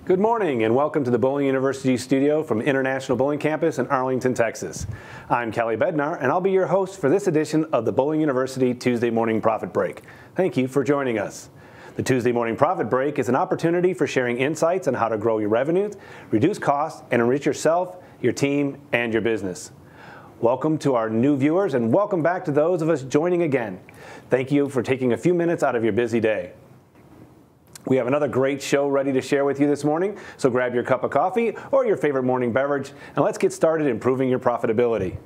Good morning and welcome to the Bowling University studio from International Bowling Campus in Arlington, Texas. I'm Kelly Bednar and I'll be your host for this edition of the Bowling University Tuesday Morning Profit Break. Thank you for joining us. The Tuesday Morning Profit Break is an opportunity for sharing insights on how to grow your revenues, reduce costs, and enrich yourself, your team, and your business. Welcome to our new viewers and welcome back to those of us joining again. Thank you for taking a few minutes out of your busy day. We have another great show ready to share with you this morning, so grab your cup of coffee or your favorite morning beverage, and let's get started improving your profitability.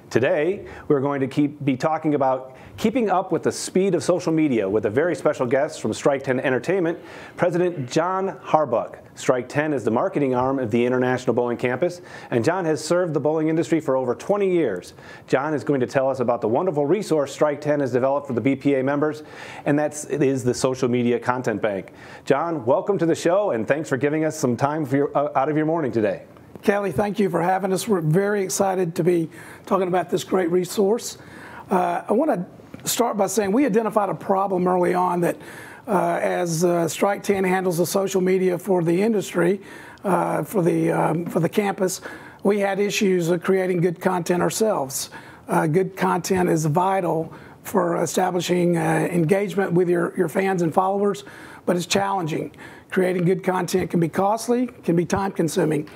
Today, we're going to be talking about keeping up with the speed of social media with a very special guest from Strike 10 Entertainment, President John Harbuck. Strike 10 is the marketing arm of the International Bowling Campus, and John has served the bowling industry for over 20 years. John is going to tell us about the wonderful resource Strike 10 has developed for the BPA members, and it is the Social Media Content Bank. John, welcome to the show, and thanks for giving us some time out of your morning today. Kelly, thank you for having us. We're very excited to be talking about this great resource. I want to start by saying we identified a problem early on that as Strike 10 handles the social media for the industry, for the campus, we had issues of creating good content ourselves. Good content is vital for establishing engagement with your fans and followers, but it's challenging. Creating good content can be costly, can be time consuming.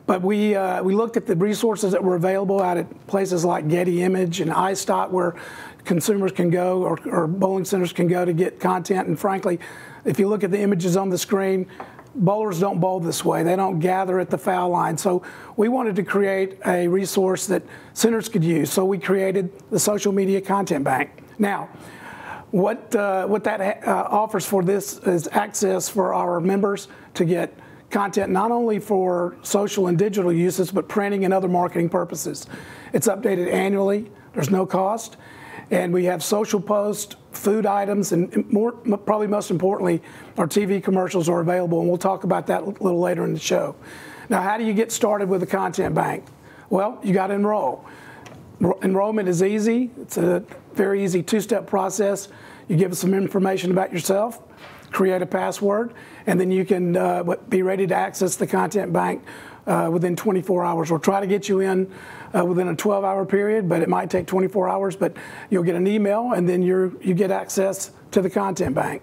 But we looked at the resources that were available out at places like Getty Image and iStock, where consumers can go or bowling centers can go to get content. And frankly, if you look at the images on the screen, bowlers don't bowl this way. They don't gather at the foul line. So we wanted to create a resource that centers could use. So we created the Social Media Content Bank. Now, what that offers for this is access for our members to get content not only for social and digital uses, but printing and other marketing purposes. It's updated annually. There's no cost. And we have social posts, food items, and probably most importantly, our TV commercials are available, and we'll talk about that a little later in the show. Now, how do you get started with the content bank? Well, you got to enroll. Enrollment is easy. It's a very easy two-step process. You give us some information about yourself, create a password, and then you can be ready to access the content bank within 24 hours. We'll try to get you in within a 12-hour period, but it might take 24 hours, but you'll get an email, and then you get access to the content bank.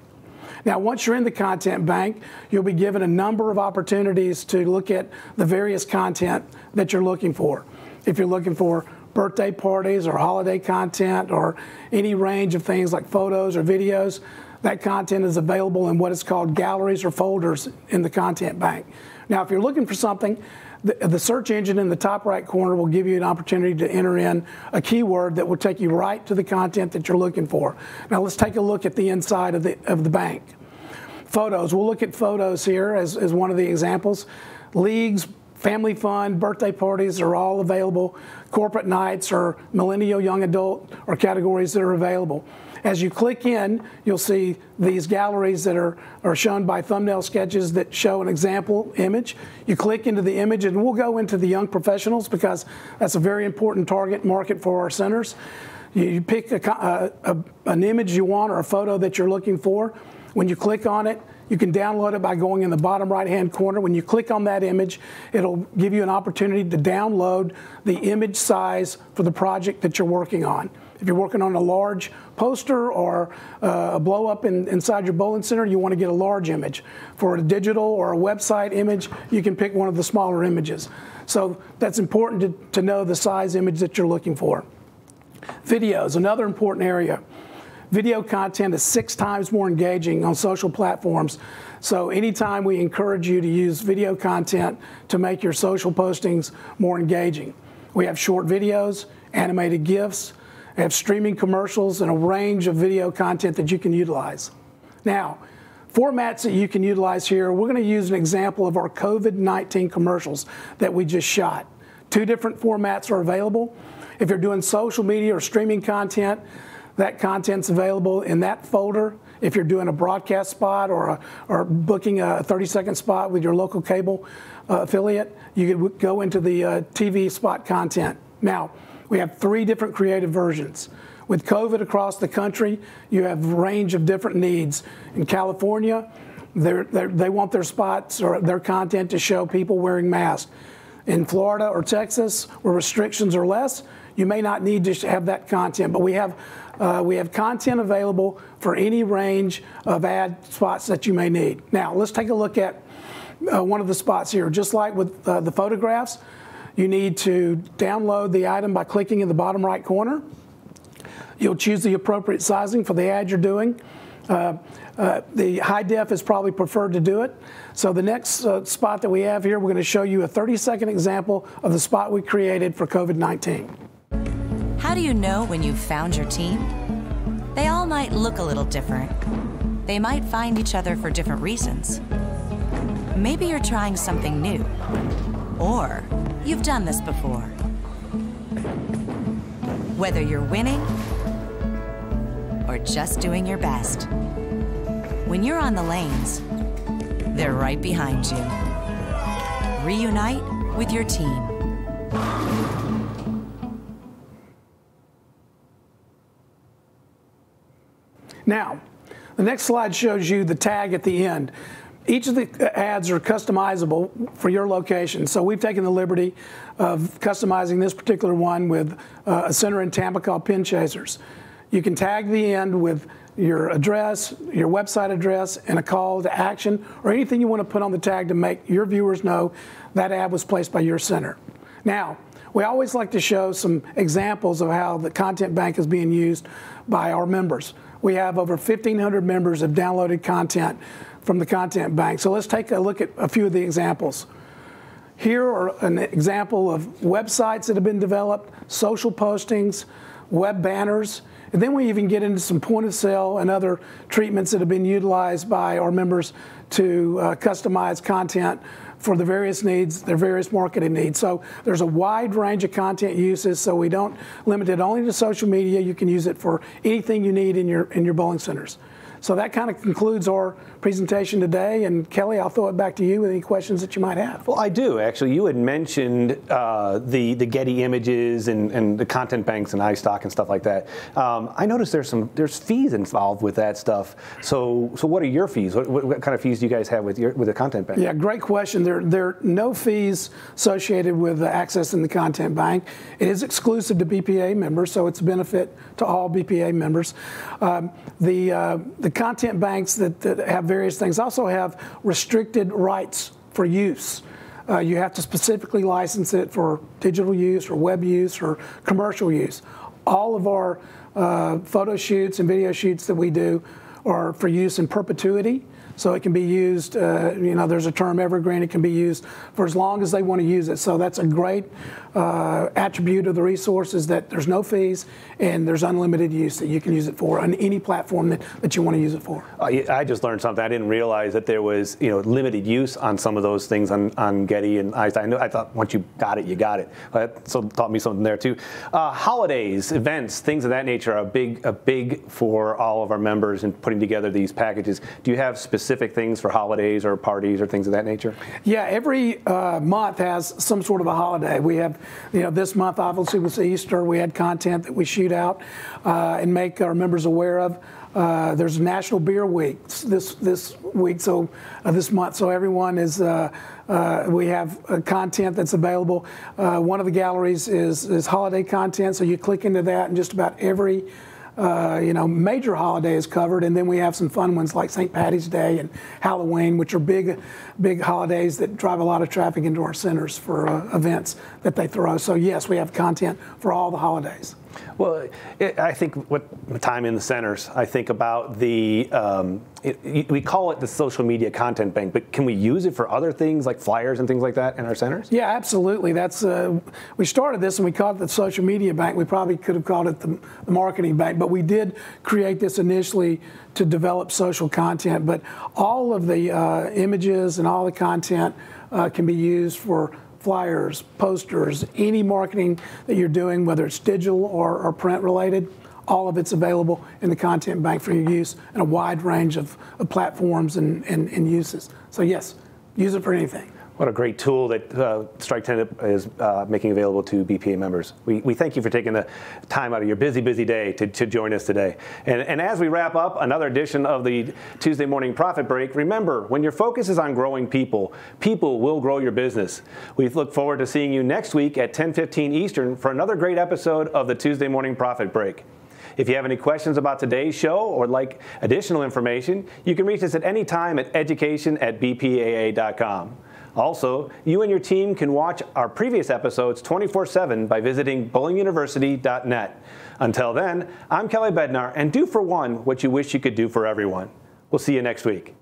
Now, once you're in the content bank, you'll be given a number of opportunities to look at the various content that you're looking for. If you're looking for birthday parties or holiday content or any range of things like photos or videos, that content is available in what is called galleries or folders in the content bank. Now, if you're looking for something, the search engine in the top right corner will give you an opportunity to enter in a keyword that will take you right to the content that you're looking for. Now, let's take a look at the inside of the bank. Photos. We'll look at photos here as one of the examples. Leagues, family fun, birthday parties are all available. Corporate nights or millennial young adult are categories that are available. As you click in, you'll see these galleries that are shown by thumbnail sketches that show an example image. You click into the image, and we'll go into the young professionals because that's a very important target market for our centers. You pick an image you want or a photo that you're looking for. When you click on it, you can download it by going in the bottom right-hand corner. When you click on that image, it'll give you an opportunity to download the image size for the project that you're working on. If you're working on a large poster or a blow-up inside your bowling center, you want to get a large image. For a digital or a website image, you can pick one of the smaller images. So that's important to know the size image that you're looking for. Videos, another important area. Video content is 6 times more engaging on social platforms. So anytime we encourage you to use video content to make your social postings more engaging. We have short videos, animated GIFs, we have streaming commercials, and a range of video content that you can utilize. Now, formats that you can utilize here, we're going to use an example of our COVID-19 commercials that we just shot. 2 different formats are available. If you're doing social media or streaming content, that content's available in that folder. If you're doing a broadcast spot or booking a 30-second spot with your local cable affiliate, you could go into the TV spot content. Now, we have 3 different creative versions. With COVID across the country, you have a range of different needs. In California, They want their spots or their content to show people wearing masks. In Florida or Texas, where restrictions are less, you may not need to have that content, but we have content available for any range of ad spots that you may need. Now, let's take a look at one of the spots here. Just like with the photographs, you need to download the item by clicking in the bottom right corner. You'll choose the appropriate sizing for the ad you're doing. The high def is probably preferred to do it. So the next spot that we have here, we're going to show you a 30-second example of the spot we created for COVID-19. How do you know when you've found your team? They all might look a little different. They might find each other for different reasons. Maybe you're trying something new, or you've done this before. Whether you're winning or just doing your best, when you're on the lanes, they're right behind you. Reunite with your team. Now, the next slide shows you the tag at the end. Each of the ads are customizable for your location. So we've taken the liberty of customizing this particular one with a center in Tampa called Pin Chasers. You can tag the end with your address, your website address, and a call to action, or anything you want to put on the tag to make your viewers know that ad was placed by your center. Now, we always like to show some examples of how the content bank is being used by our members. We have over 1,500 members have downloaded content from the content bank. So let's take a look at a few of the examples. Here are an example of websites that have been developed, social postings, web banners, and then we even get into some point of sale and other treatments that have been utilized by our members to customize content for the various needs, their various marketing needs. So there's a wide range of content uses, so we don't limit it only to social media. You can use it for anything you need in your bowling centers. So that kind of concludes our presentation today. And Kelly, I'll throw it back to you with any questions that you might have. Well, I do, actually. You had mentioned the Getty images and the content banks and iStock and stuff like that. I noticed there's fees involved with that stuff. So what are your fees? What kind of fees do you guys have with the content bank? Yeah, great question. There are no fees associated with accessing the content bank. It is exclusive to BPA members, so it's a benefit to all BPA members. The content banks that have various things also have restricted rights for use. You have to specifically license it for digital use or web use or commercial use. All of our photo shoots and video shoots that we do are for use in perpetuity. So it can be used, there's a term evergreen, it can be used for as long as they want to use it. So that's a great attribute of the resource, is that there's no fees and there's unlimited use that you can use it for on any platform that you want to use it for. I just learned something. I didn't realize that there was limited use on some of those things on Getty and iStock. I thought once you got it, you got it. So it taught me something there too. Holidays, events, things of that nature are big for all of our members in putting together these packages. Do you have specific things for holidays or parties or things of that nature? Yeah, every month has some sort of a holiday. We have, this month obviously was Easter. We had content that we shoot out and make our members aware of. There's National Beer Week this week, so this month. So everyone is. We have content that's available. One of the galleries is holiday content, so you click into that, and just about every major holiday is covered, and then we have some fun ones like St. Patty's Day and Halloween, which are big holidays that drive a lot of traffic into our centers for events that they throw. So yes, we have content for all the holidays. Well, I think what time in the centers, I think about we call it the social media content bank, but can we use it for other things like flyers and things like that in our centers? Yeah, absolutely. That's we started this and we called it the social media bank. We probably could have called it the marketing bank, but we did create this initially to develop social content. But all of the images and all the content can be used for flyers, posters, any marketing that you're doing, whether it's digital or print related. All of it's available in the content bank for your use in a wide range of platforms and uses. So yes, use it for anything. What a great tool that Strike 10 is making available to BPA members. We thank you for taking the time out of your busy day to join us today. And as we wrap up another edition of the Tuesday Morning Profit Break, remember, when your focus is on growing people, people will grow your business. We look forward to seeing you next week at 10:15 Eastern for another great episode of the Tuesday Morning Profit Break. If you have any questions about today's show or like additional information, you can reach us at any time at education@bpaa.com. Also, you and your team can watch our previous episodes 24/7 by visiting bowlinguniversity.net. Until then, I'm Kelly Bednar, and do for one what you wish you could do for everyone. We'll see you next week.